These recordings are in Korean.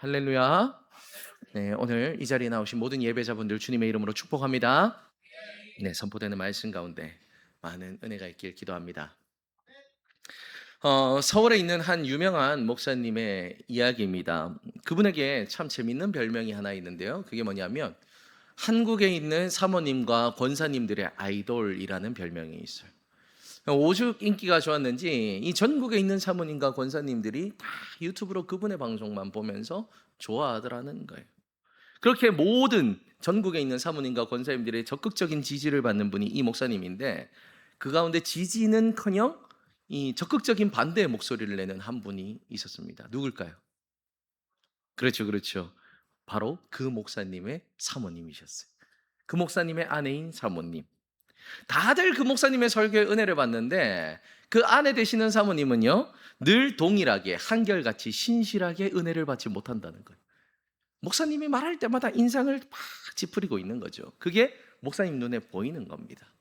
할렐루야. 네, 오늘 이 자리에 나오신 모든 예배자분들 주님의 이름으로 축복합니다. 네, 선포되는 말씀 가운데 많은 은혜가 있길 기도합니다. 서울에 있는 한 유명한 목사님의 이야기입니다. 그분에게 참 재밌는 별명이 하나 있는데요. 그게 뭐냐면 한국에 있는 사모님과 권사님들의 아이돌이라는 별명이 있어요. 오죽 인기가 좋았는지 이 전국에 있는 사모님과 권사님들이 다 유튜브로 그분의 방송만 보면서 좋아하더라는 거예요. 그렇게 모든 전국에 있는 사모님과 권사님들의 적극적인 지지를 받는 분이 이 목사님인데, 그 가운데 지지는커녕 이 적극적인 반대의 목소리를 내는 한 분이 있었습니다. 누굴까요? 그렇죠, 그렇죠. 바로 그 목사님의 사모님이셨어요. 그 목사님의 아내인 사모님. 다들 그 목사님의 설교에 은혜를 받는데, 그 아내 되시는 사모님은요, 늘 동일하게 한결같이 신실하게 은혜를 받지 못한다는 거예요. 목사님이 말할 때마다 인상을 막 찌푸리고 있는 거죠. 그게 목사님 눈에 보이는 겁니다.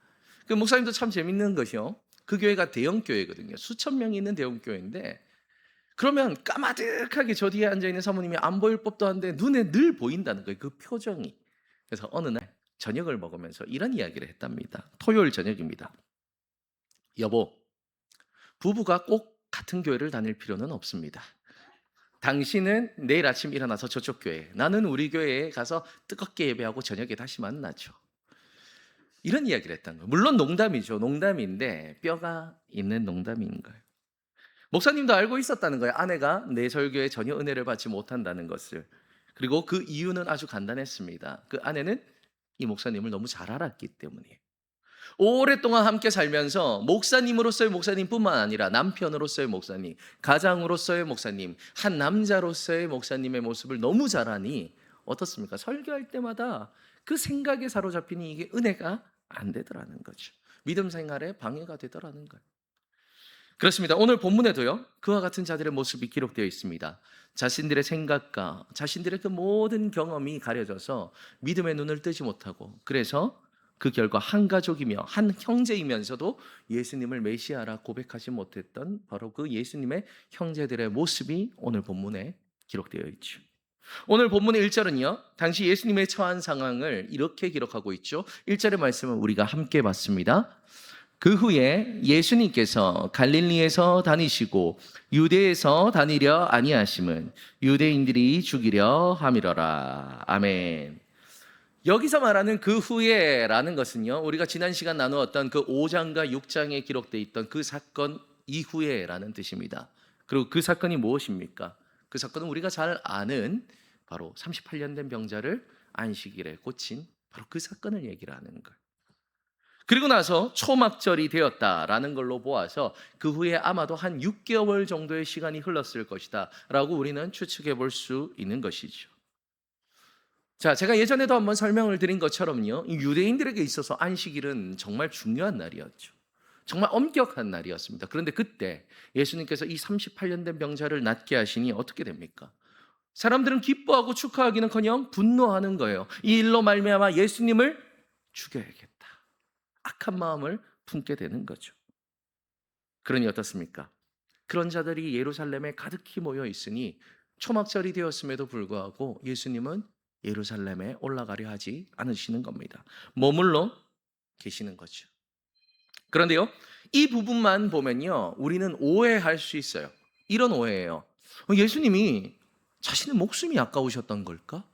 그 목사님도 참 재밌는 것이요, 그 교회가 대형 교회거든요. 수천 명이 있는 대형 교회인데, 그러면 까마득하게 저 뒤에 앉아있는 사모님이 안 보일 법도 한데 눈에 늘 보인다는 거예요, 그 표정이. 그래서 어느 날 저녁을 먹으면서 이런 이야기를 했답니다. 토요일 저녁입니다. 여보, 부부가 꼭 같은 교회를 다닐 필요는 없습니다. 당신은 내일 아침 일어나서 저쪽 교회, 나는 우리 교회에 가서 뜨겁게 예배하고 저녁에 다시 만나죠. 이런 이야기를 했다는 거예요. 물론 농담이죠. 농담인데 뼈가 있는 농담인 거예요. 목사님도 알고 있었다는 거예요. 아내가 내 설교에 전혀 은혜를 받지 못한다는 것을. 그리고 그 이유는 아주 간단했습니다. 그 아내는 이 목사님을 너무 잘 알았기 때문이에요. 오랫동안 함께 살면서 목사님으로서의 목사님뿐만 아니라 남편으로서의 목사님, 가장으로서의 목사님, 한 남자로서의 목사님의 모습을 너무 잘 아니 어떻습니까? 설교할 때마다 그 생각에 사로잡히니 이게 은혜가 안 되더라는 거죠. 믿음 생활에 방해가 되더라는 거예요. 그렇습니다. 오늘 본문에도요, 그와 같은 자들의 모습이 기록되어 있습니다. 자신들의 생각과 자신들의 그 모든 경험이 가려져서 믿음의 눈을 뜨지 못하고, 그래서 그 결과 한 가족이며 한 형제이면서도 예수님을 메시아라 고백하지 못했던 바로 그 예수님의 형제들의 모습이 오늘 본문에 기록되어 있죠. 오늘 본문의 1절은요, 당시 예수님의 처한 상황을 이렇게 기록하고 있죠. 1절의 말씀을 우리가 함께 봤습니다. 그 후에 예수님께서 갈릴리에서 다니시고 유대에서 다니려 아니하심은 유대인들이 죽이려 함이러라. 아멘. 여기서 말하는 그 후에라는 것은요, 우리가 지난 시간 나누었던 그 5장과 6장에 기록되어 있던 그 사건 이후에라는 뜻입니다. 그리고 그 사건이 무엇입니까? 그 사건은 우리가 잘 아는 바로 38년 된 병자를 안식일에 고친 바로 그 사건을 얘기를 하는 거예요. 그리고 나서 초막절이 되었다라는 걸로 보아서 그 후에 아마도 한 6개월 정도의 시간이 흘렀을 것이다 라고 우리는 추측해 볼 수 있는 것이죠. 자, 제가 예전에도 한번 설명을 드린 것처럼요, 이 유대인들에게 있어서 안식일은 정말 중요한 날이었죠. 정말 엄격한 날이었습니다. 그런데 그때 예수님께서 이 38년 된 병자를 낫게 하시니 어떻게 됩니까? 사람들은 기뻐하고 축하하기는커녕 분노하는 거예요. 이 일로 말미암아 예수님을 죽여야겠다, 악한 마음을 품게 되는 거죠. 그러니 어떻습니까? 그런 자들이 예루살렘에 가득히 모여 있으니 초막절이 되었음에도 불구하고 예수님은 예루살렘에 올라가려 하지 않으시는 겁니다. 머물러 계시는 거죠. 그런데요, 이 부분만 보면요, 우리는 오해할 수 있어요. 이런 오해예요. 예수님이 자신의 목숨이 아까우셨던 걸까?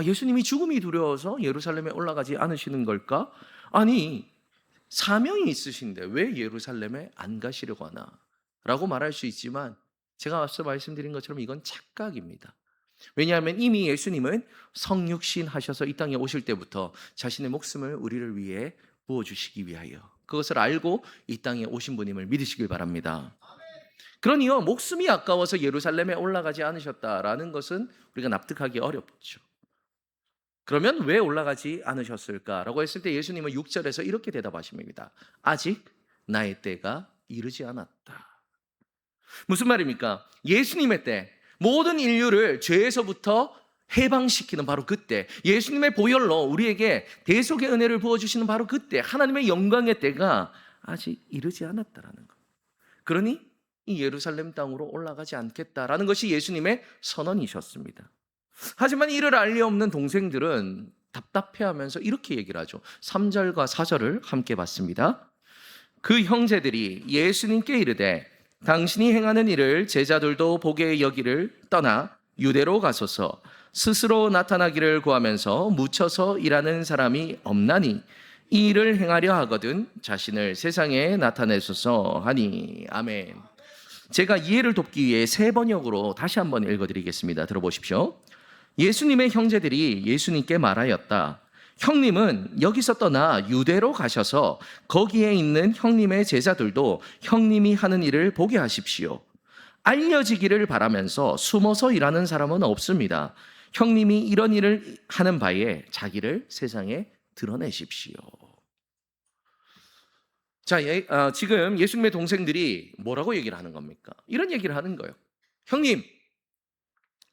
예수님이 죽음이 두려워서 예루살렘에 올라가지 않으시는 걸까? 아니, 사명이 있으신데 왜 예루살렘에 안 가시려고 하나? 라고 말할 수 있지만, 제가 앞서 말씀드린 것처럼 이건 착각입니다. 왜냐하면 이미 예수님은 성육신 하셔서 이 땅에 오실 때부터 자신의 목숨을 우리를 위해 부어주시기 위하여 그것을 알고 이 땅에 오신 분임을 믿으시길 바랍니다. 그러니요, 목숨이 아까워서 예루살렘에 올라가지 않으셨다라는 것은 우리가 납득하기 어렵죠. 그러면 왜 올라가지 않으셨을까라고 했을 때 예수님은 6절에서 이렇게 대답하십니다. 아직 나의 때가 이르지 않았다. 무슨 말입니까? 예수님의 때, 모든 인류를 죄에서부터 해방시키는 바로 그때, 예수님의 보혈로 우리에게 대속의 은혜를 부어주시는 바로 그때, 하나님의 영광의 때가 아직 이르지 않았다라는 것. 그러니 이 예루살렘 땅으로 올라가지 않겠다라는 것이 예수님의 선언이셨습니다. 하지만 이를 알 리 없는 동생들은 답답해하면서 이렇게 얘기를 하죠. 3절과 4절을 함께 봤습니다. 그 형제들이 예수님께 이르되 당신이 행하는 일을 제자들도 보게 여기를 떠나 유대로 가소서. 스스로 나타나기를 구하면서 묻혀서 일하는 사람이 없나니 이 일을 행하려 하거든 자신을 세상에 나타내소서 하니. 아멘. 제가 이해를 돕기 위해 세 번역으로 다시 한번 읽어드리겠습니다. 들어보십시오. 예수님의 형제들이 예수님께 말하였다. 형님은 여기서 떠나 유대로 가셔서 거기에 있는 형님의 제자들도 형님이 하는 일을 보게 하십시오. 알려지기를 바라면서 숨어서 일하는 사람은 없습니다. 형님이 이런 일을 하는 바에 자기를 세상에 드러내십시오. 자, 지금 예수님의 동생들이 뭐라고 얘기를 하는 겁니까? 이런 얘기를 하는 거예요. 형님,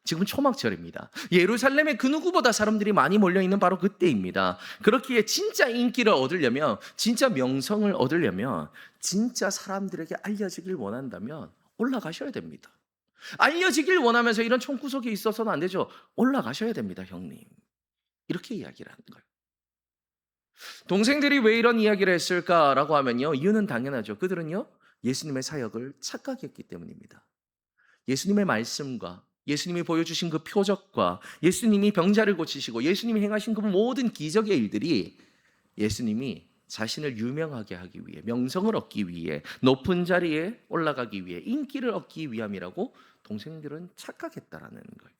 지금 초막절입니다. 예루살렘에 그 누구보다 사람들이 많이 몰려있는 바로 그때입니다. 그렇기에 진짜 인기를 얻으려면, 진짜 명성을 얻으려면, 진짜 사람들에게 알려지길 원한다면 올라가셔야 됩니다. 알려지길 원하면서 이런 총구석에 있어서는 안 되죠. 올라가셔야 됩니다, 형님. 이렇게 이야기를 하는 거예요. 동생들이 왜 이런 이야기를 했을까라고 하면요, 이유는 당연하죠. 그들은요, 예수님의 사역을 착각했기 때문입니다. 예수님의 말씀과 예수님이 보여주신 그 표적과 예수님이 병자를 고치시고 예수님이 행하신 그 모든 기적의 일들이 예수님이 자신을 유명하게 하기 위해, 명성을 얻기 위해, 높은 자리에 올라가기 위해, 인기를 얻기 위함이라고 동생들은 착각했다라는 거예요.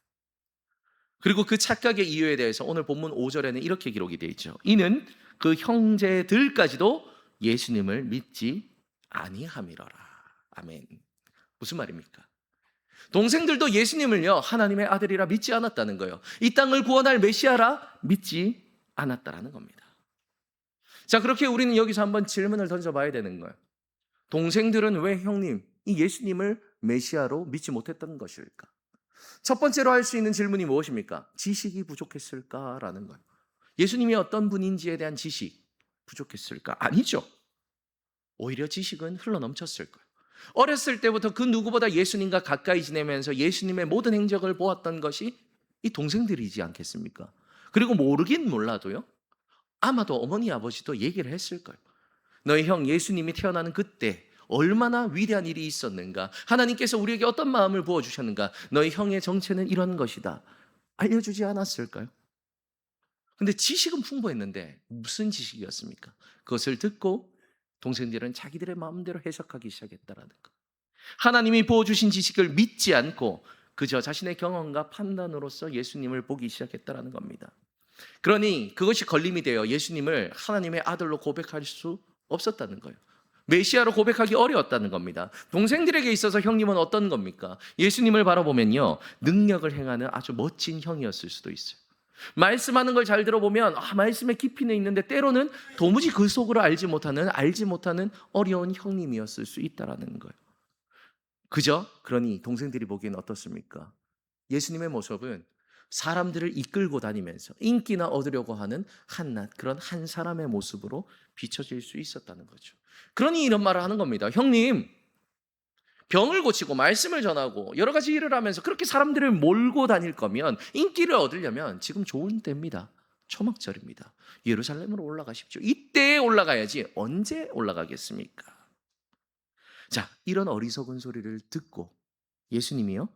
그리고 그 착각의 이유에 대해서 오늘 본문 5절에는 이렇게 기록이 되어 있죠. 이는 그 형제들까지도 예수님을 믿지 아니함이러라. 아멘. 무슨 말입니까? 동생들도 예수님을요, 하나님의 아들이라 믿지 않았다는 거예요. 이 땅을 구원할 메시아라 믿지 않았다라는 겁니다. 자, 그렇게 우리는 여기서 한번 질문을 던져봐야 되는 거예요. 동생들은 왜 형님, 이 예수님을 메시아로 믿지 못했던 것일까? 첫 번째로 할 수 있는 질문이 무엇입니까? 지식이 부족했을까라는 거예요. 예수님이 어떤 분인지에 대한 지식 부족했을까? 아니죠. 오히려 지식은 흘러넘쳤을 거예요. 어렸을 때부터 그 누구보다 예수님과 가까이 지내면서 예수님의 모든 행적을 보았던 것이 이 동생들이지 않겠습니까? 그리고 모르긴 몰라도요, 아마도 어머니 아버지도 얘기를 했을 거예요. 너희 형 예수님이 태어나는 그때 얼마나 위대한 일이 있었는가, 하나님께서 우리에게 어떤 마음을 부어주셨는가, 너희 형의 정체는 이런 것이다, 알려주지 않았을까요? 근데 지식은 풍부했는데 무슨 지식이었습니까? 그것을 듣고 동생들은 자기들의 마음대로 해석하기 시작했다라는 것. 하나님이 부어주신 지식을 믿지 않고 그저 자신의 경험과 판단으로서 예수님을 보기 시작했다라는 겁니다. 그러니 그것이 걸림이 되어 예수님을 하나님의 아들로 고백할 수 없었다는 거예요. 메시아로 고백하기 어려웠다는 겁니다. 동생들에게 있어서 형님은 어떤 겁니까? 예수님을 바라보면요, 능력을 행하는 아주 멋진 형이었을 수도 있어요. 말씀하는 걸 잘 들어보면 말씀의 깊이는 있는데 때로는 도무지 그 속으로 알지 못하는 어려운 형님이었을 수 있다라는 거예요. 그죠? 그러니 동생들이 보기엔 어떻습니까? 예수님의 모습은 사람들을 이끌고 다니면서 인기나 얻으려고 하는 한낱 그런 한 사람의 모습으로 비춰질 수 있었다는 거죠. 그러니 이런 말을 하는 겁니다. 형님, 병을 고치고 말씀을 전하고 여러 가지 일을 하면서 그렇게 사람들을 몰고 다닐 거면, 인기를 얻으려면 지금 좋은 때입니다. 초막절입니다. 예루살렘으로 올라가십시오. 이때에 올라가야지 언제 올라가겠습니까? 자, 이런 어리석은 소리를 듣고 예수님이요,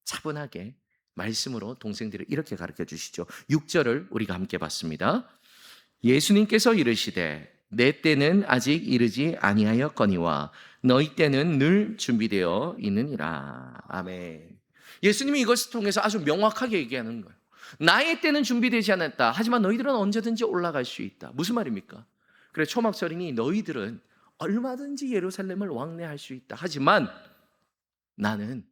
차분하게 말씀으로 동생들을 이렇게 가르쳐 주시죠. 6절을 우리가 함께 봤습니다. 예수님께서 이르시되 내 때는 아직 이르지 아니하였거니와 너희 때는 늘 준비되어 있느니라. 아멘. 예수님이 이것을 통해서 아주 명확하게 얘기하는 거예요. 나의 때는 준비되지 않았다. 하지만 너희들은 언제든지 올라갈 수 있다. 무슨 말입니까? 그래, 초막절이니 너희들은 얼마든지 예루살렘을 왕래할 수 있다. 하지만 나는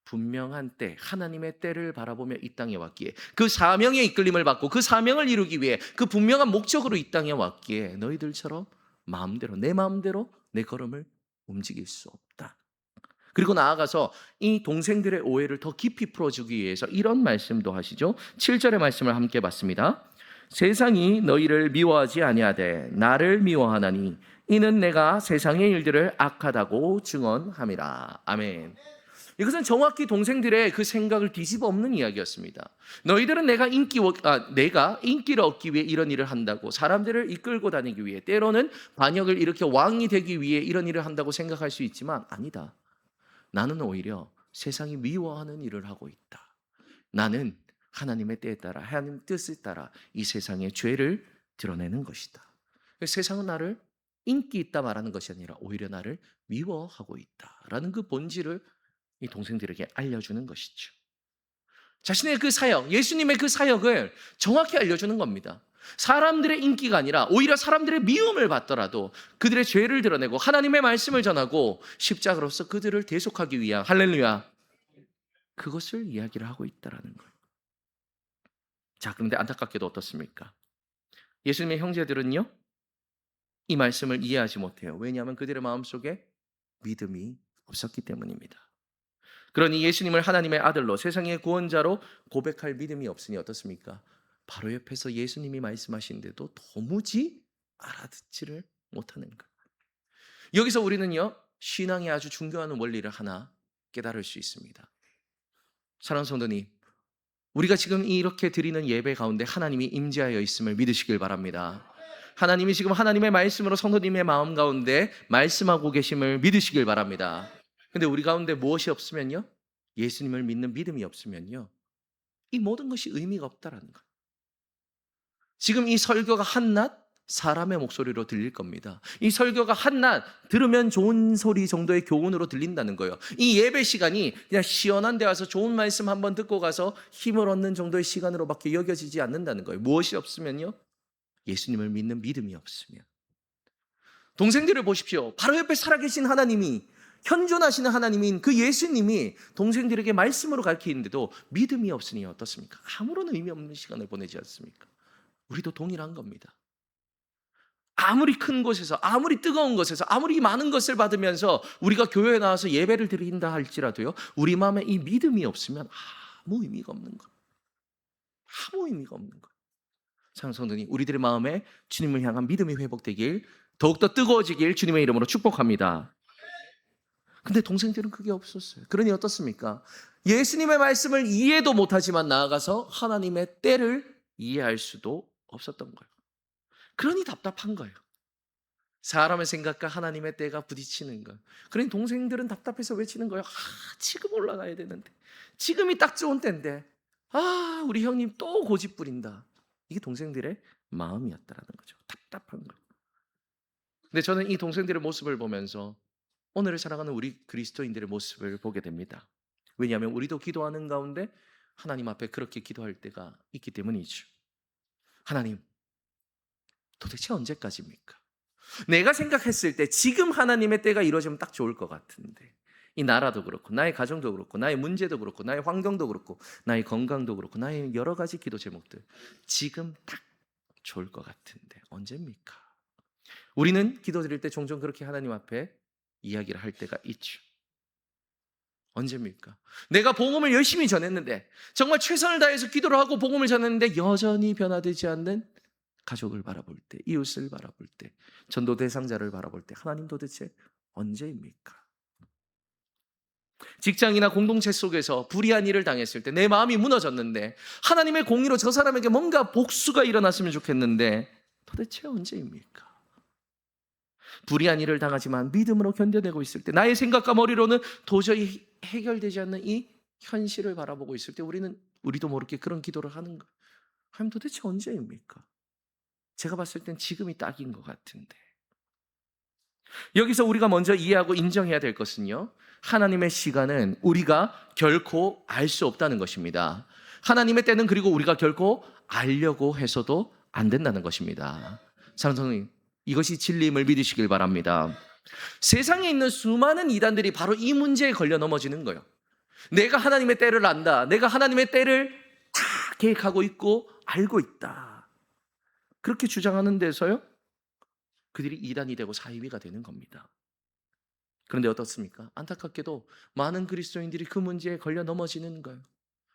분명한 때, 하나님의 때를 바라보며 이 땅에 왔기에, 그 사명의 이끌림을 받고 그 사명을 이루기 위해 그 분명한 목적으로 이 땅에 왔기에 너희들처럼 마음대로, 내 마음대로 내 걸음을 움직일 수 없다. 그리고 나아가서 이 동생들의 오해를 더 깊이 풀어주기 위해서 이런 말씀도 하시죠. 7절의 말씀을 함께 봤습니다. 세상이 너희를 미워하지 아니하되 나를 미워하나니 이는 내가 세상의 일들을 악하다고 증언함이라. 아멘. 이것은 정확히 동생들의 그 생각을 뒤집어 엎는 이야기였습니다. 너희들은 내가 인기를 얻기 위해 이런 일을 한다고, 사람들을 이끌고 다니기 위해, 때로는 반역을 일으켜 왕이 되기 위해 이런 일을 한다고 생각할 수 있지만 아니다. 나는 오히려 세상이 미워하는 일을 하고 있다. 나는 하나님의 때에 따라, 하나님의 뜻에 따라 이 세상의 죄를 드러내는 것이다. 세상은 나를 인기 있다 말하는 것이 아니라 오히려 나를 미워하고 있다라는 그 본질을 이 동생들에게 알려주는 것이죠. 자신의 그 사역, 예수님의 그 사역을 정확히 알려주는 겁니다. 사람들의 인기가 아니라 오히려 사람들의 미움을 받더라도 그들의 죄를 드러내고 하나님의 말씀을 전하고 십자가로서 그들을 대속하기 위한, 할렐루야, 그것을 이야기를 하고 있다는 거예요. 자, 그런데 안타깝게도 어떻습니까? 예수님의 형제들은요, 이 말씀을 이해하지 못해요. 왜냐하면 그들의 마음속에 믿음이 없었기 때문입니다. 그러니 예수님을 하나님의 아들로, 세상의 구원자로 고백할 믿음이 없으니 어떻습니까? 바로 옆에서 예수님이 말씀하시는데도 도무지 알아듣지를 못하는 것. 여기서 우리는요, 신앙의 아주 중요한 원리를 하나 깨달을 수 있습니다. 사랑하는 성도님, 우리가 지금 이렇게 드리는 예배 가운데 하나님이 임재하여 있음을 믿으시길 바랍니다. 하나님이 지금 하나님의 말씀으로 성도님의 마음 가운데 말씀하고 계심을 믿으시길 바랍니다. 근데 우리 가운데 무엇이 없으면요, 예수님을 믿는 믿음이 없으면요, 이 모든 것이 의미가 없다라는 거예요. 지금 이 설교가 한낱 사람의 목소리로 들릴 겁니다. 이 설교가 한낱 들으면 좋은 소리 정도의 교훈으로 들린다는 거예요. 이 예배 시간이 그냥 시원한 데 와서 좋은 말씀 한번 듣고 가서 힘을 얻는 정도의 시간으로밖에 여겨지지 않는다는 거예요. 무엇이 없으면요, 예수님을 믿는 믿음이 없으면. 동생들을 보십시오. 바로 옆에 살아계신 하나님이, 현존하시는 하나님인 그 예수님이 동생들에게 말씀으로 가르치는데도 믿음이 없으니 어떻습니까? 아무런 의미 없는 시간을 보내지 않습니까? 우리도 동일한 겁니다. 아무리 큰 곳에서, 아무리 뜨거운 곳에서, 아무리 많은 것을 받으면서 우리가 교회에 나와서 예배를 드린다 할지라도요, 우리 마음에 이 믿음이 없으면 아무 의미가 없는 거예요. 아무 의미가 없는 거예요. 사랑하는 성도님, 우리들의 마음에 주님을 향한 믿음이 회복되길, 더욱더 뜨거워지길 주님의 이름으로 축복합니다. 근데 동생들은 그게 없었어요. 그러니 어떻습니까? 예수님의 말씀을 이해도 못하지만 나아가서 하나님의 때를 이해할 수도 없었던 거예요. 그러니 답답한 거예요. 사람의 생각과 하나님의 때가 부딪히는 거예요. 그러니 동생들은 답답해서 외치는 거예요. 지금 올라가야 되는데, 지금이 딱 좋은 때인데, 우리 형님 또 고집 부린다. 이게 동생들의 마음이었다라는 거죠. 답답한 거예요. 근데 저는 이 동생들의 모습을 보면서 오늘을 살아가는 우리 그리스도인들의 모습을 보게 됩니다. 왜냐하면 우리도 기도하는 가운데 하나님 앞에 그렇게 기도할 때가 있기 때문이죠. 하나님, 도대체 언제까지입니까? 내가 생각했을 때 지금 하나님의 때가 이루어지면 딱 좋을 것 같은데, 이 나라도 그렇고 나의 가정도 그렇고 나의 문제도 그렇고 나의 환경도 그렇고 나의 건강도 그렇고 나의 여러 가지 기도 제목들, 지금 딱 좋을 것 같은데 언제입니까? 우리는 기도드릴 때 종종 그렇게 하나님 앞에 이야기를 할 때가 있죠. 언제입니까? 내가 복음을 열심히 전했는데, 정말 최선을 다해서 기도를 하고 복음을 전했는데 여전히 변화되지 않는 가족을 바라볼 때, 이웃을 바라볼 때, 전도 대상자를 바라볼 때, 하나님 도대체 언제입니까? 직장이나 공동체 속에서 불의한 일을 당했을 때 내 마음이 무너졌는데, 하나님의 공의로 저 사람에게 뭔가 복수가 일어났으면 좋겠는데 도대체 언제입니까? 불의한 일을 당하지만 믿음으로 견뎌내고 있을 때, 나의 생각과 머리로는 도저히 해결되지 않는 이 현실을 바라보고 있을 때 우리도 모르게 그런 기도를 하는 거예요. 하나님 도대체 언제입니까? 제가 봤을 땐 지금이 딱인 것 같은데. 여기서 우리가 먼저 이해하고 인정해야 될 것은요, 하나님의 시간은 우리가 결코 알 수 없다는 것입니다. 하나님의 때는 그리고 우리가 결코 알려고 해서도 안 된다는 것입니다. 사랑하는 성도님, 이것이 진리임을 믿으시길 바랍니다. 세상에 있는 수많은 이단들이 바로 이 문제에 걸려 넘어지는 거예요. 내가 하나님의 때를 안다, 내가 하나님의 때를 다 계획하고 있고 알고 있다, 그렇게 주장하는 데서요, 그들이 이단이 되고 사이비가 되는 겁니다. 그런데 어떻습니까? 안타깝게도 많은 그리스도인들이 그 문제에 걸려 넘어지는 거예요.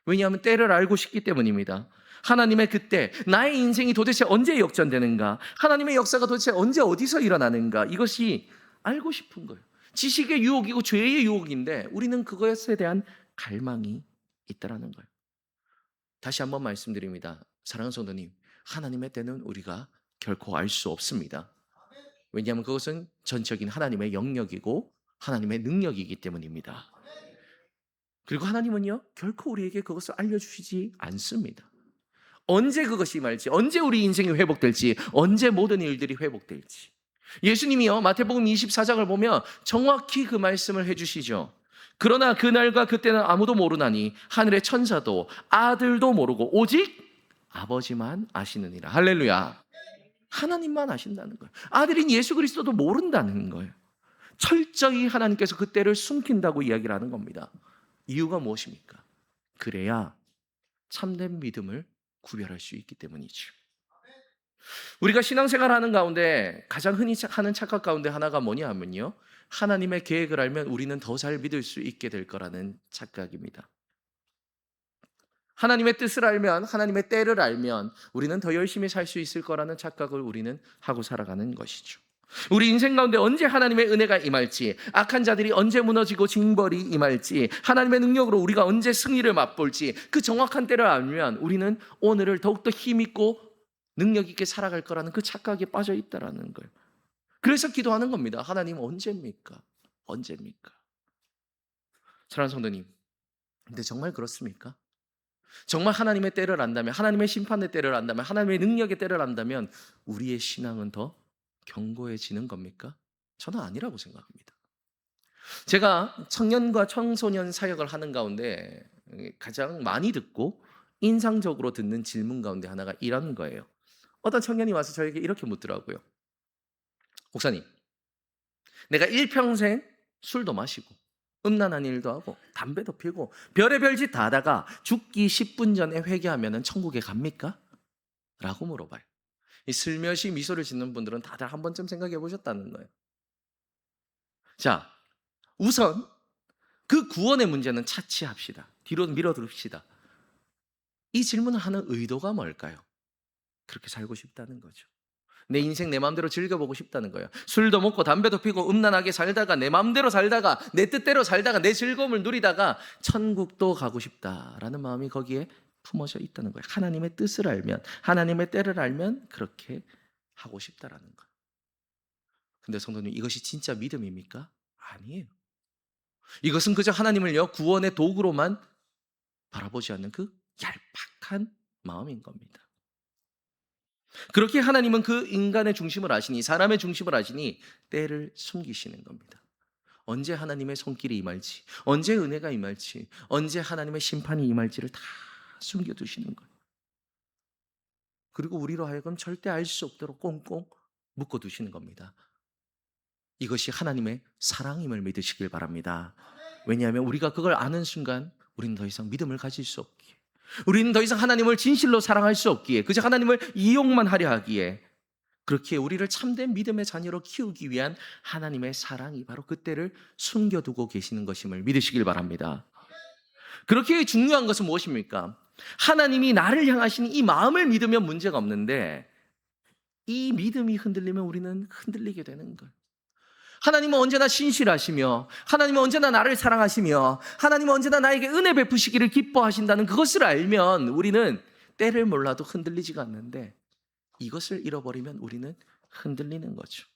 왜냐하면 때를 알고 싶기 때문입니다. 하나님의 그때, 나의 인생이 도대체 언제 역전되는가? 하나님의 역사가 도대체 언제 어디서 일어나는가? 이것이 알고 싶은 거예요. 지식의 유혹이고 죄의 유혹인데 우리는 그것에 대한 갈망이 있다라는 거예요. 다시 한번 말씀드립니다. 사랑하는 성도님, 하나님의 때는 우리가 결코 알 수 없습니다. 왜냐하면 그것은 전적인 하나님의 영역이고 하나님의 능력이기 때문입니다. 그리고 하나님은요, 결코 우리에게 그것을 알려주시지 않습니다. 언제 그것이 임할지, 언제 우리 인생이 회복될지, 언제 모든 일들이 회복될지. 예수님이요, 마태복음 24장을 보면 정확히 그 말씀을 해주시죠. 그러나 그날과 그때는 아무도 모르나니 하늘의 천사도 아들도 모르고 오직 아버지만 아시느니라. 할렐루야. 하나님만 아신다는 거예요. 아들인 예수 그리스도도 모른다는 거예요. 철저히 하나님께서 그때를 숨긴다고 이야기를 하는 겁니다. 이유가 무엇입니까? 그래야 참된 믿음을 구별할 수 있기 때문이죠. 우리가 신앙생활 하는 가운데 가장 흔히 하는 착각 가운데 하나가 뭐냐 하면요, 하나님의 계획을 알면 우리는 더 잘 믿을 수 있게 될 거라는 착각입니다. 하나님의 뜻을 알면, 하나님의 때를 알면 우리는 더 열심히 살 수 있을 거라는 착각을 우리는 하고 살아가는 것이죠. 우리 인생 가운데 언제 하나님의 은혜가 임할지, 악한 자들이 언제 무너지고 징벌이 임할지, 하나님의 능력으로 우리가 언제 승리를 맛볼지, 그 정확한 때를 알면 우리는 오늘을 더욱더 힘있고 능력 있게 살아갈 거라는 그 착각에 빠져 있다라는 거예요. 그래서 기도하는 겁니다. 하나님 언제입니까? 언제입니까? 사랑하는 성도님, 근데 정말 그렇습니까? 정말 하나님의 때를 안다면, 하나님의 심판의 때를 안다면, 하나님의 능력의 때를 안다면 우리의 신앙은 더 견고해지는 겁니까? 저는 아니라고 생각합니다. 제가 청년과 청소년 사역을 하는 가운데 가장 많이 듣고 인상적으로 듣는 질문 가운데 하나가 이런 거예요. 어떤 청년이 와서 저에게 이렇게 묻더라고요. 목사님, 내가 일평생 술도 마시고 음란한 일도 하고 담배도 피우고 별의별 짓 다 하다가 죽기 10분 전에 회개하면 천국에 갑니까? 라고 물어봐요. 이 슬며시 미소를 짓는 분들은 다들 한 번쯤 생각해 보셨다는 거예요. 자, 우선 그 구원의 문제는 차치합시다. 뒤로 밀어둡시다. 이 질문을 하는 의도가 뭘까요? 그렇게 살고 싶다는 거죠. 내 인생 내 마음대로 즐겨보고 싶다는 거예요. 술도 먹고 담배도 피고 음란하게 살다가 내 마음대로 살다가 내 뜻대로 살다가 내 즐거움을 누리다가 천국도 가고 싶다라는 마음이 거기에 품어져 있다는 거예요. 하나님의 뜻을 알면, 하나님의 때를 알면 그렇게 하고 싶다라는 거예요. 근데 성도님, 이것이 진짜 믿음입니까? 아니에요. 이것은 그저 하나님을요, 구원의 도구로만 바라보지 않는 그 얄팍한 마음인 겁니다. 그렇게 하나님은 그 인간의 중심을 아시니, 사람의 중심을 아시니 때를 숨기시는 겁니다. 언제 하나님의 손길이 임할지, 언제 은혜가 임할지, 언제 하나님의 심판이 임할지를 다 숨겨두시는 거예요. 그리고 우리로 하여금 절대 알 수 없도록 꽁꽁 묶어두시는 겁니다. 이것이 하나님의 사랑임을 믿으시길 바랍니다. 왜냐하면 우리가 그걸 아는 순간 우리는 더 이상 믿음을 가질 수 없기에, 우리는 더 이상 하나님을 진실로 사랑할 수 없기에, 그저 하나님을 이용만 하려 하기에, 그렇게 우리를 참된 믿음의 자녀로 키우기 위한 하나님의 사랑이 바로 그때를 숨겨두고 계시는 것임을 믿으시길 바랍니다. 그렇게 중요한 것은 무엇입니까? 하나님이 나를 향하신 이 마음을 믿으면 문제가 없는데 이 믿음이 흔들리면 우리는 흔들리게 되는 거예요. 하나님은 언제나 신실하시며, 하나님은 언제나 나를 사랑하시며, 하나님은 언제나 나에게 은혜 베푸시기를 기뻐하신다는 그것을 알면 우리는 때를 몰라도 흔들리지가 않는데, 이것을 잃어버리면 우리는 흔들리는 거죠.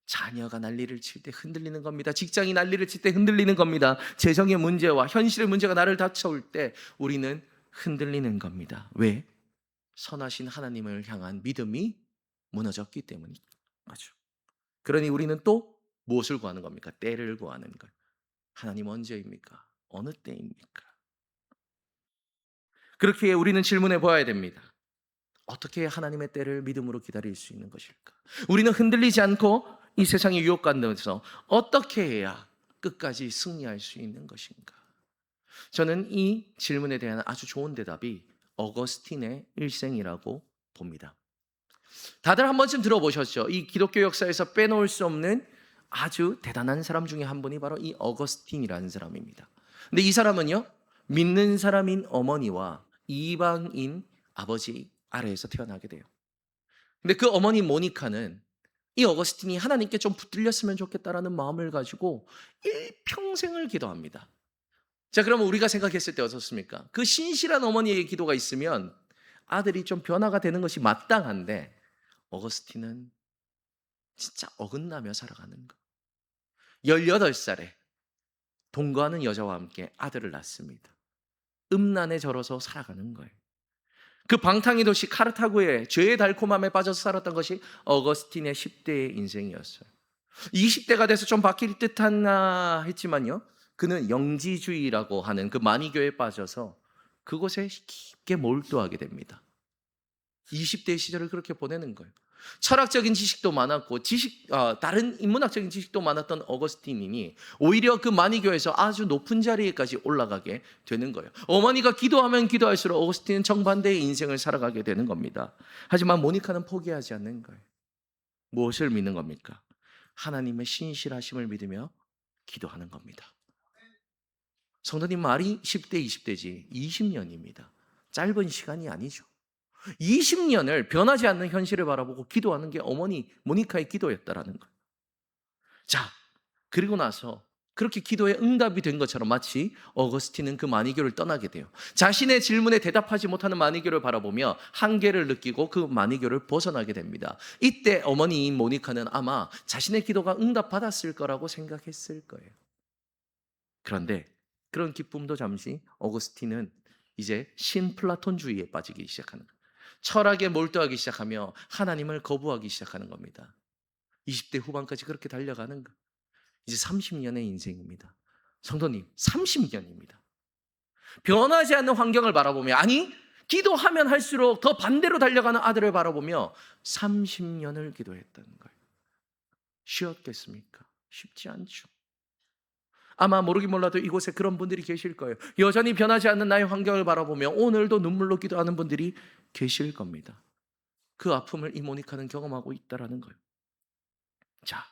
자녀가 난리를 칠 때 흔들리는 겁니다. 직장이 난리를 칠 때 흔들리는 겁니다. 재정의 문제와 현실의 문제가 나를 닥쳐올 때 우리는 흔들리는 겁니다. 왜? 선하신 하나님을 향한 믿음이 무너졌기 때문인 거죠. 그러니 우리는 또 무엇을 구하는 겁니까? 때를 구하는 거예요. 하나님 언제입니까? 어느 때입니까? 그렇게 우리는 질문해 보아야 됩니다. 어떻게 하나님의 때를 믿음으로 기다릴 수 있는 것일까? 우리는 흔들리지 않고 이 세상의 유혹 가운데서 어떻게 해야 끝까지 승리할 수 있는 것인가? 저는 이 질문에 대한 아주 좋은 대답이 어거스틴의 일생이라고 봅니다. 다들 한 번쯤 들어보셨죠? 이 기독교 역사에서 빼놓을 수 없는 아주 대단한 사람 중에 한 분이 바로 이 어거스틴이라는 사람입니다. 근데 이 사람은요, 믿는 사람인 어머니와 이방인 아버지 아래에서 태어나게 돼요. 근데 그 어머니 모니카는 이 어거스틴이 하나님께 좀 붙들렸으면 좋겠다라는 마음을 가지고 일평생을 기도합니다. 자, 그러면 우리가 생각했을 때 어떻습니까? 그 신실한 어머니의 기도가 있으면 아들이 좀 변화가 되는 것이 마땅한데 어거스틴은 진짜 어긋나며 살아가는 거. 18살에 동거하는 여자와 함께 아들을 낳습니다. 음란에 절어서 살아가는 거예요. 그 방탕의 도시 카르타고의 죄의 달콤함에 빠져서 살았던 것이 어거스틴의 10대의 인생이었어요. 20대가 돼서 좀 바뀔 듯하나 했지만요, 그는 영지주의라고 하는 그 마니교에 빠져서 그곳에 깊게 몰두하게 됩니다. 20대 시절을 그렇게 보내는 거예요. 철학적인 지식도 많았고 다른 인문학적인 지식도 많았던 어거스틴이 오히려 그 마니교에서 아주 높은 자리에까지 올라가게 되는 거예요. 어머니가 기도하면 기도할수록 어거스틴은 정반대의 인생을 살아가게 되는 겁니다. 하지만 모니카는 포기하지 않는 거예요. 무엇을 믿는 겁니까? 하나님의 신실하심을 믿으며 기도하는 겁니다. 성도님, 말이 10대, 20대지 20년입니다. 짧은 시간이 아니죠. 20년을 변하지 않는 현실을 바라보고 기도하는 게 어머니 모니카의 기도였다라는 거예요. 자, 그리고 나서 그렇게 기도에 응답이 된 것처럼 마치 어거스틴은 그 마니교를 떠나게 돼요. 자신의 질문에 대답하지 못하는 마니교를 바라보며 한계를 느끼고 그 마니교를 벗어나게 됩니다. 이때 어머니인 모니카는 아마 자신의 기도가 응답받았을 거라고 생각했을 거예요. 그런데 그런 기쁨도 잠시 어거스틴은 이제 신플라톤주의에 빠지기 시작하는 거예요. 철학에 몰두하기 시작하며 하나님을 거부하기 시작하는 겁니다. 20대 후반까지 그렇게 달려가는 거. 이제 30년의 인생입니다. 성도님, 30년입니다. 변하지 않는 환경을 바라보며, 아니, 기도하면 할수록 더 반대로 달려가는 아들을 바라보며 30년을 기도했다는 거예요. 쉬었겠습니까? 쉽지 않죠. 아마 모르긴 몰라도 이곳에 그런 분들이 계실 거예요. 여전히 변하지 않는 나의 환경을 바라보며 오늘도 눈물로 기도하는 분들이 계실 겁니다. 그 아픔을 이 모니카는 경험하고 있다는 거예요. 자,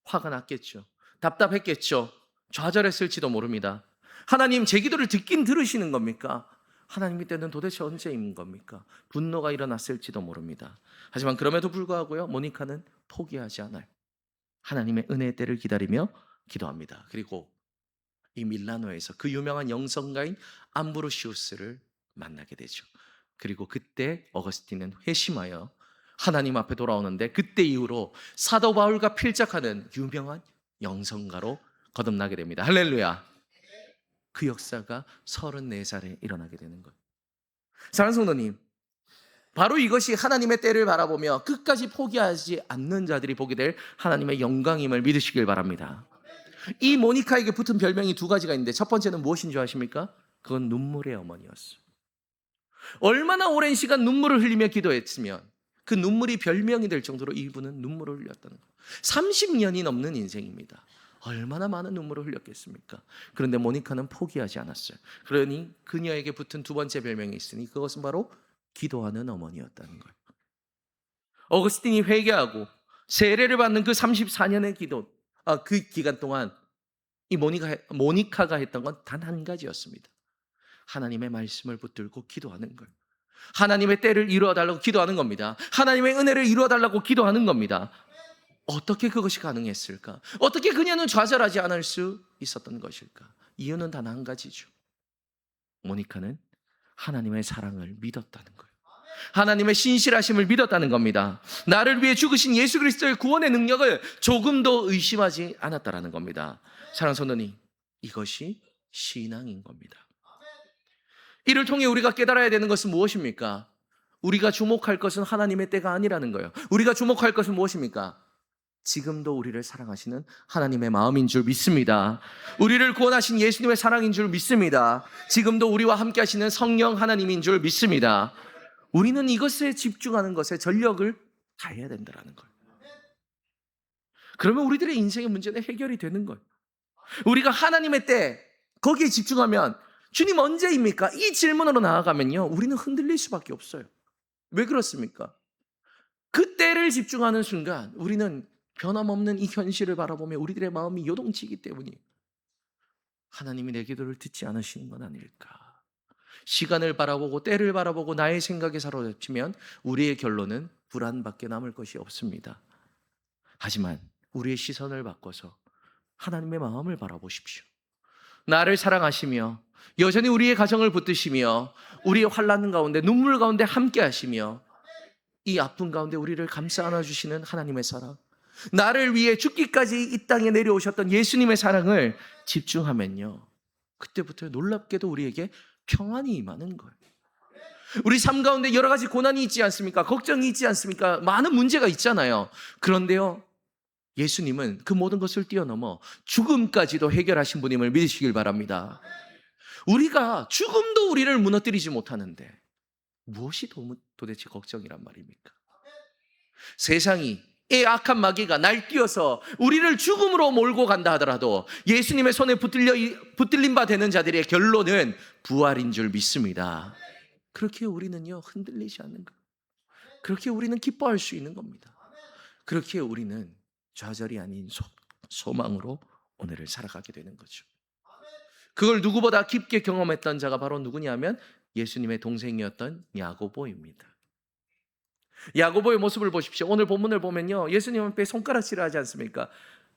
화가 났겠죠. 답답했겠죠. 좌절했을지도 모릅니다. 하나님, 제 기도를 듣긴 들으시는 겁니까? 하나님의 때는 도대체 언제인 겁니까? 분노가 일어났을지도 모릅니다. 하지만 그럼에도 불구하고요, 모니카는 포기하지 않아요. 하나님의 은혜의 때를 기다리며 기도합니다. 그리고 이 밀라노에서 그 유명한 영성가인 암브로시우스를 만나게 되죠. 그리고 그때 어거스틴은 회심하여 하나님 앞에 돌아오는데, 그때 이후로 사도 바울과 필작하는 유명한 영성가로 거듭나게 됩니다. 할렐루야. 그 역사가 34살에 일어나게 되는 거예요. 사랑하는 성도님, 바로 이것이 하나님의 때를 바라보며 끝까지 포기하지 않는 자들이 보게 될 하나님의 영광임을 믿으시길 바랍니다. 이 모니카에게 붙은 별명이 두 가지가 있는데, 첫 번째는 무엇인 줄 아십니까? 그건 눈물의 어머니였어요. 얼마나 오랜 시간 눈물을 흘리며 기도했으면 그 눈물이 별명이 될 정도로 이분은 눈물을 흘렸다는 거예요. 30년이 넘는 인생입니다. 얼마나 많은 눈물을 흘렸겠습니까? 그런데 모니카는 포기하지 않았어요. 그러니 그녀에게 붙은 두 번째 별명이 있으니 그것은 바로 기도하는 어머니였다는 거예요. 어거스틴이 회개하고 세례를 받는 그 34년의 그 기간 동안 이 모니카가 했던 건 단 한 가지였습니다. 하나님의 말씀을 붙들고 기도하는 거예요. 하나님의 때를 이루어달라고 기도하는 겁니다. 하나님의 은혜를 이루어달라고 기도하는 겁니다. 어떻게 그것이 가능했을까? 어떻게 그녀는 좌절하지 않을 수 있었던 것일까? 이유는 단 한 가지죠. 모니카는 하나님의 사랑을 믿었다는 거예요. 하나님의 신실하심을 믿었다는 겁니다. 나를 위해 죽으신 예수 그리스도의 구원의 능력을 조금도 의심하지 않았다는 겁니다. 사랑하는 성도님, 이것이 신앙인 겁니다. 이를 통해 우리가 깨달아야 되는 것은 무엇입니까? 우리가 주목할 것은 하나님의 때가 아니라는 거예요. 우리가 주목할 것은 무엇입니까? 지금도 우리를 사랑하시는 하나님의 마음인 줄 믿습니다. 우리를 구원하신 예수님의 사랑인 줄 믿습니다. 지금도 우리와 함께 하시는 성령 하나님인 줄 믿습니다. 우리는 이것에 집중하는 것에 전력을 다해야 된다는 거예요. 그러면 우리들의 인생의 문제는 해결이 되는 거예요. 우리가 하나님의 때, 거기에 집중하면 주님 언제입니까? 이 질문으로 나아가면요, 우리는 흔들릴 수밖에 없어요. 왜 그렇습니까? 그 때를 집중하는 순간 우리는 변함없는 이 현실을 바라보며 우리들의 마음이 요동치기 때문이에요. 하나님이 내 기도를 듣지 않으시는 건 아닐까? 시간을 바라보고 때를 바라보고 나의 생각에 사로잡히면 우리의 결론은 불안밖에 남을 것이 없습니다. 하지만 우리의 시선을 바꿔서 하나님의 마음을 바라보십시오. 나를 사랑하시며 여전히 우리의 가정을 붙드시며 우리의 환난 가운데 눈물 가운데 함께 하시며 이 아픔 가운데 우리를 감싸 안아주시는 하나님의 사랑, 나를 위해 죽기까지 이 땅에 내려오셨던 예수님의 사랑을 집중하면요, 그때부터 놀랍게도 우리에게 평안이 임하는 거예요. 우리 삶 가운데 여러 가지 고난이 있지 않습니까? 걱정이 있지 않습니까? 많은 문제가 있잖아요. 그런데요, 예수님은 그 모든 것을 뛰어넘어 죽음까지도 해결하신 분임을 믿으시길 바랍니다. 우리가 죽음도 우리를 무너뜨리지 못하는데 무엇이 도대체 걱정이란 말입니까? 세상이, 이 악한 마귀가 날뛰어서 우리를 죽음으로 몰고 간다 하더라도 예수님의 손에 붙들린 바 되는 자들의 결론은 부활인 줄 믿습니다. 그렇게 우리는요, 흔들리지 않는 거예요. 그렇게 우리는 기뻐할 수 있는 겁니다. 그렇게 우리는 좌절이 아닌 소망으로 오늘을 살아가게 되는 거죠. 그걸 누구보다 깊게 경험했던 자가 바로 누구냐면 예수님의 동생이었던 야고보입니다. 야고보의 모습을 보십시오. 오늘 본문을 보면요, 예수님 앞에 손가락질을 하지 않습니까?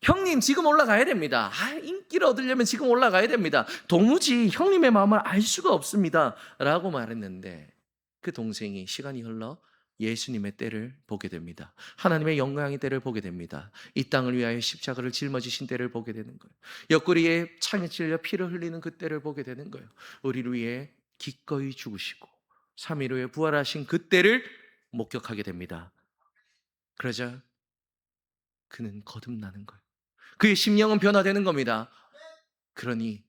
형님 지금 올라가야 됩니다. 인기를 얻으려면 지금 올라가야 됩니다. 도무지 형님의 마음을 알 수가 없습니다 라고 말했는데, 그 동생이 시간이 흘러 예수님의 때를 보게 됩니다. 하나님의 영광의 때를 보게 됩니다. 이 땅을 위하여 십자가를 짊어지신 때를 보게 되는 거예요. 옆구리에 창에 찔려 피를 흘리는 그 때를 보게 되는 거예요. 우리를 위해 기꺼이 죽으시고 3일 후에 부활하신 그 때를 목격하게 됩니다. 그러자 그는 거듭나는 거예요. 그의 심령은 변화되는 겁니다. 그러니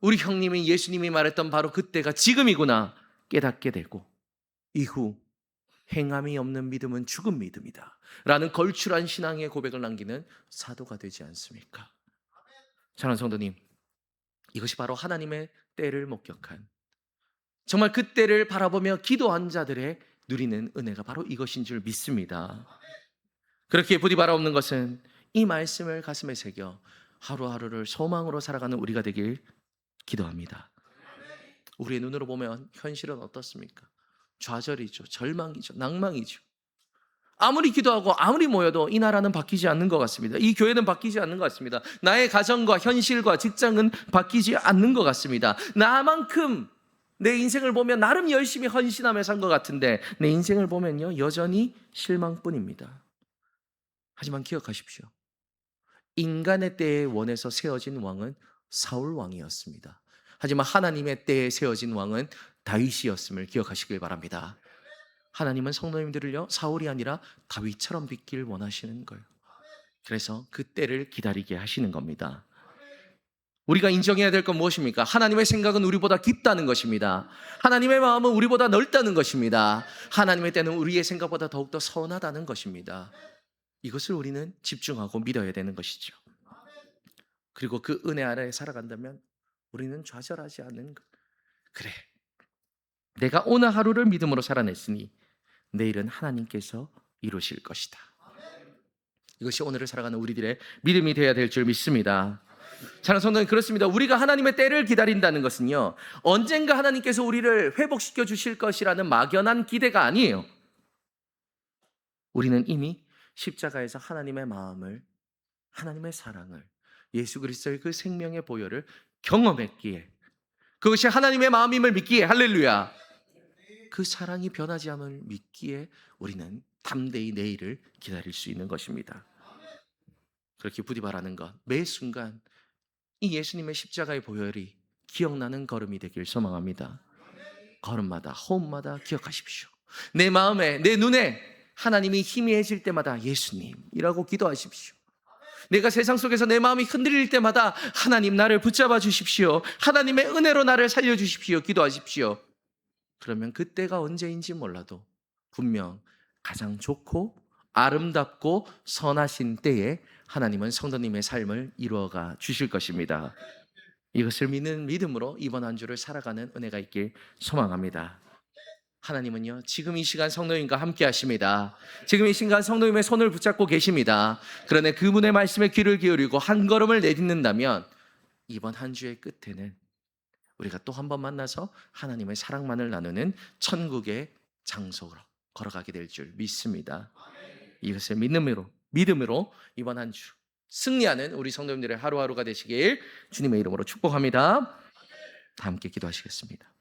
우리 형님이 예수님이 말했던 바로 그때가 지금이구나 깨닫게 되고, 이후 행함이 없는 믿음은 죽은 믿음이다 라는 걸출한 신앙의 고백을 남기는 사도가 되지 않습니까? 사랑하는 성도님, 이것이 바로 하나님의 때를 목격한, 정말 그 때를 바라보며 기도한 자들의 누리는 은혜가 바로 이것인 줄 믿습니다. 그렇게 부디 바라옵는 것은 이 말씀을 가슴에 새겨 하루하루를 소망으로 살아가는 우리가 되길 기도합니다. 우리의 눈으로 보면 현실은 어떻습니까? 좌절이죠, 절망이죠, 낭망이죠. 아무리 기도하고 아무리 모여도 이 나라는 바뀌지 않는 것 같습니다. 이 교회는 바뀌지 않는 것 같습니다. 나의 가정과 현실과 직장은 바뀌지 않는 것 같습니다. 나만큼 내 인생을 보면 나름 열심히 헌신하며 산 것 같은데 내 인생을 보면요, 여전히 실망뿐입니다. 하지만 기억하십시오. 인간의 때에 원해서 세워진 왕은 사울 왕이었습니다. 하지만 하나님의 때에 세워진 왕은 다윗이었음을 기억하시길 바랍니다. 하나님은 성도님들을요, 사울이 아니라 다윗처럼 빚길 원하시는 거예요. 그래서 그 때를 기다리게 하시는 겁니다. 우리가 인정해야 될 건 무엇입니까? 하나님의 생각은 우리보다 깊다는 것입니다. 하나님의 마음은 우리보다 넓다는 것입니다. 하나님의 때는 우리의 생각보다 더욱더 선하다는 것입니다. 이것을 우리는 집중하고 믿어야 되는 것이죠. 그리고 그 은혜 아래에 살아간다면 우리는 좌절하지 않는 것. 그래, 내가 오늘 하루를 믿음으로 살아냈으니 내일은 하나님께서 이루실 것이다. 이것이 오늘을 살아가는 우리들의 믿음이 되어야 될 줄 믿습니다. 사랑하는 성도님, 그렇습니다. 우리가 하나님의 때를 기다린다는 것은요, 언젠가 하나님께서 우리를 회복시켜 주실 것이라는 막연한 기대가 아니에요. 우리는 이미 십자가에서 하나님의 마음을, 하나님의 사랑을, 예수 그리스도의 그 생명의 보혈을 경험했기에, 그것이 하나님의 마음임을 믿기에, 할렐루야, 그 사랑이 변하지 않음을 믿기에 우리는 담대히 내일을 기다릴 수 있는 것입니다. 그렇게 부디 바라는 것, 매 순간 이 예수님의 십자가의 보혈이 기억나는 걸음이 되길 소망합니다. 걸음마다, 호흡마다 기억하십시오. 내 마음에, 내 눈에 하나님이 희미해질 때마다 예수님이라고 기도하십시오. 내가 세상 속에서 내 마음이 흔들릴 때마다 하나님 나를 붙잡아 주십시오. 하나님의 은혜로 나를 살려주십시오. 기도하십시오. 그러면 그때가 언제인지 몰라도 분명 가장 좋고 아름답고 선하신 때에 하나님은 성도님의 삶을 이루어가 주실 것입니다. 이것을 믿는 믿음으로 이번 한 주를 살아가는 은혜가 있길 소망합니다. 하나님은요, 지금 이 시간 성도님과 함께 하십니다. 지금 이 시간 성도님의 손을 붙잡고 계십니다. 그러나 그분의 말씀에 귀를 기울이고 한 걸음을 내딛는다면 이번 한 주의 끝에는 우리가 또 한 번 만나서 하나님의 사랑만을 나누는 천국의 장소로 걸어가게 될 줄 믿습니다. 이것을 믿음으로 이번 한 주 승리하는 우리 성도님들의 하루하루가 되시길 주님의 이름으로 축복합니다. 다 함께 기도하시겠습니다.